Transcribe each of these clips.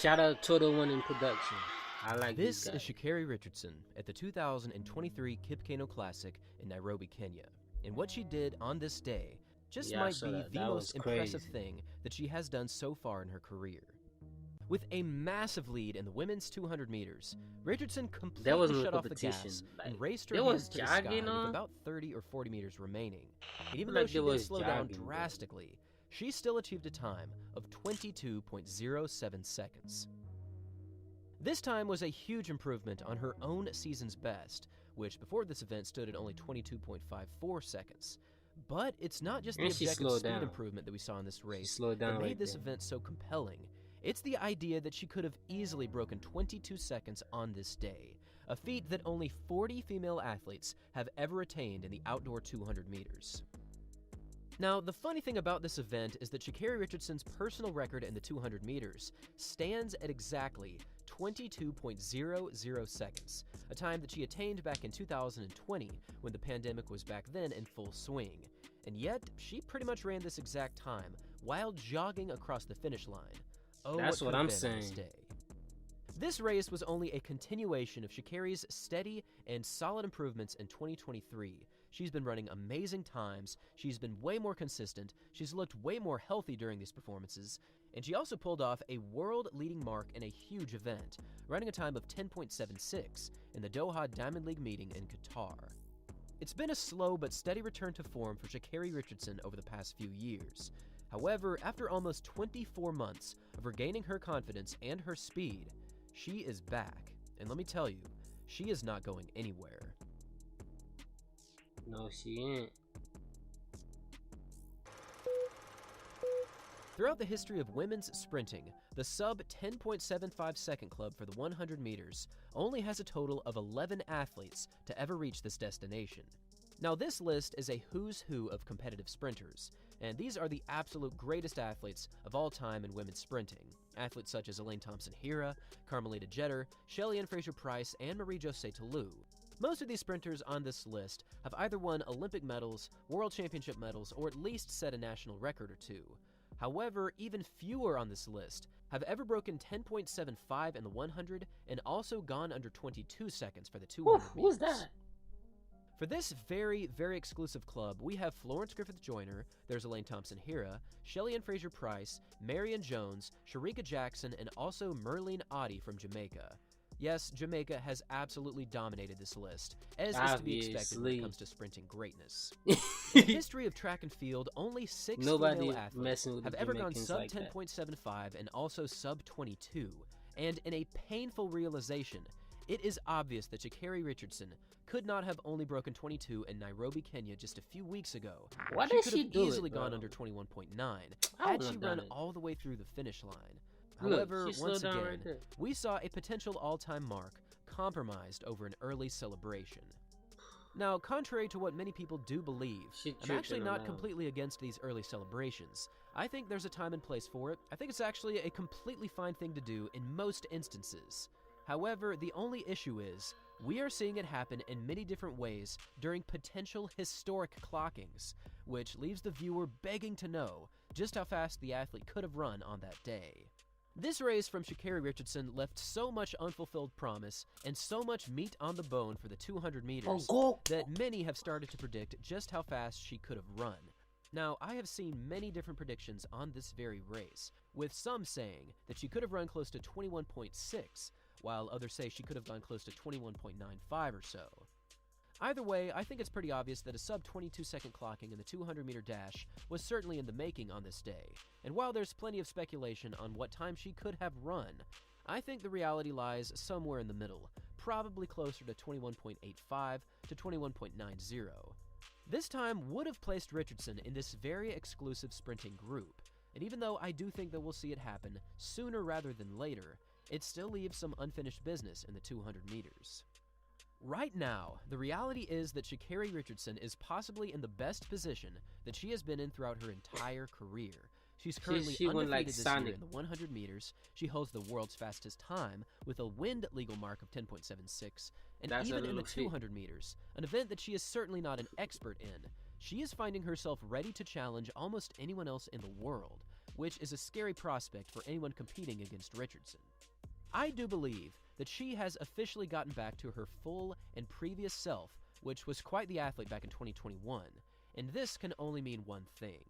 Shout out to the one in production. I like This these is guys. Sha'Carri Richardson at the 2023 Kipkeino Classic in Nairobi, Kenya. And what she did on this day just Yeah, I might saw be that. the That most was crazy. impressive thing that she has done so far in her career. With a massive lead in the women's 200 meters, Richardson That completely wasn't a shut off the competition. gas Like, and raced they her was hands to the sky jogging with on. about 30 or 40 meters remaining. And even Like though she they did was slow down jogging, bro. drastically, she still achieved a time of 22.07 seconds. This time was a huge improvement on her own season's best, which before this event stood at only 22.54 seconds. But it's not just the And she objective slowed speed down. improvement that we saw in this She race slowed that down made right this there. event so compelling. It's the idea that she could have easily broken 22 seconds on this day, a feat that only 40 female athletes have ever attained in the outdoor 200 meters. Now, the funny thing about this event is that Sha'Carri Richardson's personal record in the 200 meters stands at exactly 22.00 seconds, a time that she attained back in 2020 when the pandemic was back then in full swing. And yet, she pretty much ran this exact time while jogging across the finish line. Oh, That's what could have I'm been on this saying. day. This race was only a continuation of Sha'Carri's steady and solid improvements in 2023. She's been running amazing times, she's been way more consistent, she's looked way more healthy during these performances, and she also pulled off a world-leading mark in a huge event, running a time of 10.76 in the Doha Diamond League meeting in Qatar. It's been a slow but steady return to form for Sha'Carri Richardson over the past few years. However, after almost 24 months of regaining her confidence and her speed, she is back. And let me tell you, she is not going anywhere. No, she ain't. Throughout the history of women's sprinting, the sub 10.75 second club for the 100 meters only has a total of 11 athletes to ever reach this destination. Now, this list is a who's who of competitive sprinters, and these are the absolute greatest athletes of all time in women's sprinting. Athletes such as Elaine Thompson-Herah, Carmelita Jeter, Shelly-Ann Fraser-Pryce, and Marie-Josée Toulouse. Most of these sprinters on this list have either won Olympic medals, World Championship medals, or at least set a national record or two. However, even fewer on this list have ever broken 10.75 in the 100 and also gone under 22 seconds for the 200 meters. Who's that? For this very, very exclusive club, we have Florence Griffith-Joyner, there's Elaine Thompson-Herah, Shelly-Ann Fraser-Pryce, Marion Jones, Sharika Jackson, and also Merlene Ottey from Jamaica. Yes, Jamaica has absolutely dominated this list, as is to be expected when it comes to sprinting greatness. In the history of track and field, only 6 Nobody female athletes messing with have the ever gone Jamaicans sub like that. 10.75 and also sub 22. And in a painful realization, it is obvious that Sha'Carri Richardson could not have only broken 22 in Nairobi, Kenya just a few weeks ago. Why She did could she have do easily it, gone bro? under 21.9 I had wouldn't she have done run it. all the way through the finish line. Look, However, she slowed once down again, right there. we saw a potential all-time mark compromised over an early celebration. Now, contrary to what many people do believe, She I'm tripping actually on not that one. completely against these early celebrations. I think there's a time and place for it. I think it's actually a completely fine thing to do in most instances. However, the only issue is, we are seeing it happen in many different ways during potential historic clockings, which leaves the viewer begging to know just how fast the athlete could have run on that day. This race from Sha'Carri Richardson left so much unfulfilled promise and so much meat on the bone for the 200 meters that many have started to predict just how fast she could have run. Now, I have seen many different predictions on this very race, with some saying that she could have run close to 21.6, while others say she could have gone close to 21.95 or so. Either way, I think it's pretty obvious that a sub-22 second clocking in the 200 meter dash was certainly in the making on this day, and while there's plenty of speculation on what time she could have run, I think the reality lies somewhere in the middle, probably closer to 21.85 to 21.90. This time would have placed Richardson in this very exclusive sprinting group, and even though I do think that we'll see it happen sooner rather than later, it still leaves some unfinished business in the 200 meters. Right now, the reality is that Sha'Carri Richardson is possibly in the best position that she has been in throughout her entire career. She's currently She went undefeated like this Sonic. year in the 100 meters. She holds the world's fastest time with a wind legal mark of 10.76, and That's a even in the little feat. 200 meters, an event that she is certainly not an expert in, she is finding herself ready to challenge almost anyone else in the world. which is a scary prospect for anyone competing against Richardson. I do believe that she has officially gotten back to her full and previous self, which was quite the athlete back in 2021, and this can only mean one thing.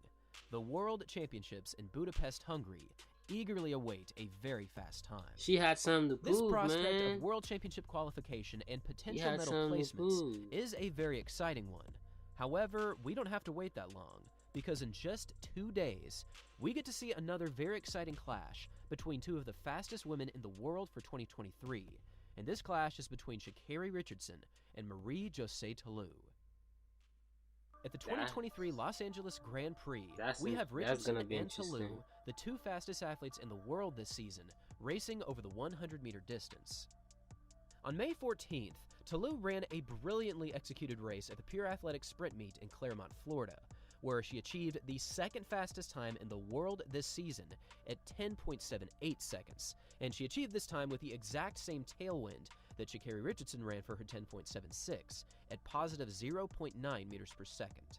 The World Championships in Budapest, Hungary eagerly await a very fast time. She had something to prove, This prospect man. of World Championship qualification and potential medal placements is a very exciting one. However, we don't have to wait that long, because in just 2 days, we get to see another very exciting clash between two of the fastest women in the world for 2023, and this clash is between Sha'Carri Richardson and Marie-Josée Tallou. At the 2023 Los Angeles Grand Prix, we have Richardson and Tallou, the two fastest athletes in the world this season, racing over the 100-meter distance. On May 14th, Tallou ran a brilliantly executed race at the Pure Athletics Sprint Meet in Claremont, Florida, where she achieved the second fastest time in the world this season at 10.78 seconds, and she achieved this time with the exact same tailwind that Sha'Carri Richardson ran for her 10.76 at positive 0.9 meters per second.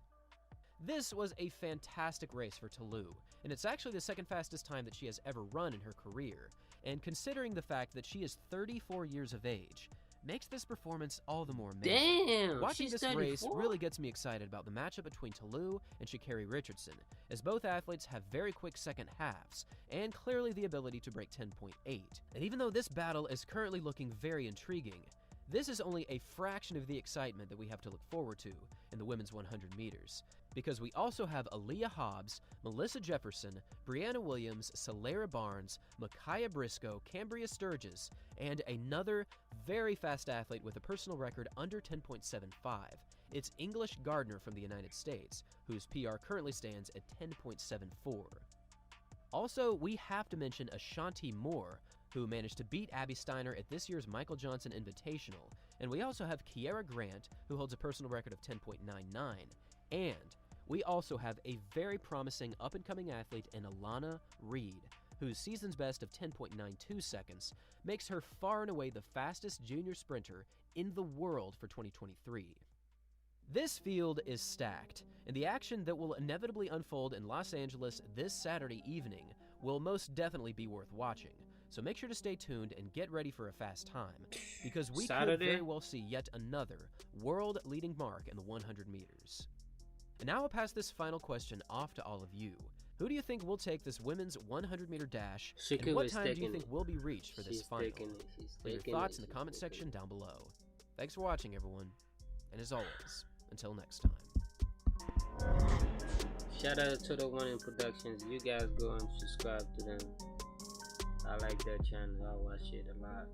This was a fantastic race for Tallou, and it's actually the second fastest time that she has ever run in her career, and considering the fact that she is 34 years of age, makes this performance all the more amazing. Damn, watching this 34? race really gets me excited about the matchup between Tallou and Sha'Carri Richardson, as both athletes have very quick second halves, and clearly the ability to break 10.8. And even though this battle is currently looking very intriguing, this is only a fraction of the excitement that we have to look forward to in the women's 100 meters, because we also have Aaliyah Hobbs, Melissa Jefferson, Brianna Williams, Salara Barnes, Micaiah Briscoe, Cambria Sturgis, and another very fast athlete with a personal record under 10.75. It's English Gardner from the United States, whose PR currently stands at 10.74. Also, we have to mention Ashanti Moore, who managed to beat Abby Steiner at this year's Michael Johnson Invitational, and we also have Kiera Grant, who holds a personal record of 10.99, and we also have a very promising up-and-coming athlete in Alana Reed, whose season's best of 10.92 seconds makes her far and away the fastest junior sprinter in the world for 2023. This field is stacked, and the action that will inevitably unfold in Los Angeles this Saturday evening will most definitely be worth watching. So make sure to stay tuned and get ready for a fast time, because we could very well see yet another world-leading mark in the 100 meters. And now I'll pass this final question off to all of you. Who do you think will take this women's 100-meter dash, and what time do you think will be reached for this final? Leave your thoughts in the comment section down below. Thanks for watching, everyone, and as always, until next time. Shout out to the One in Productions. You guys go and subscribe to them. I like their channel. I watch it a lot.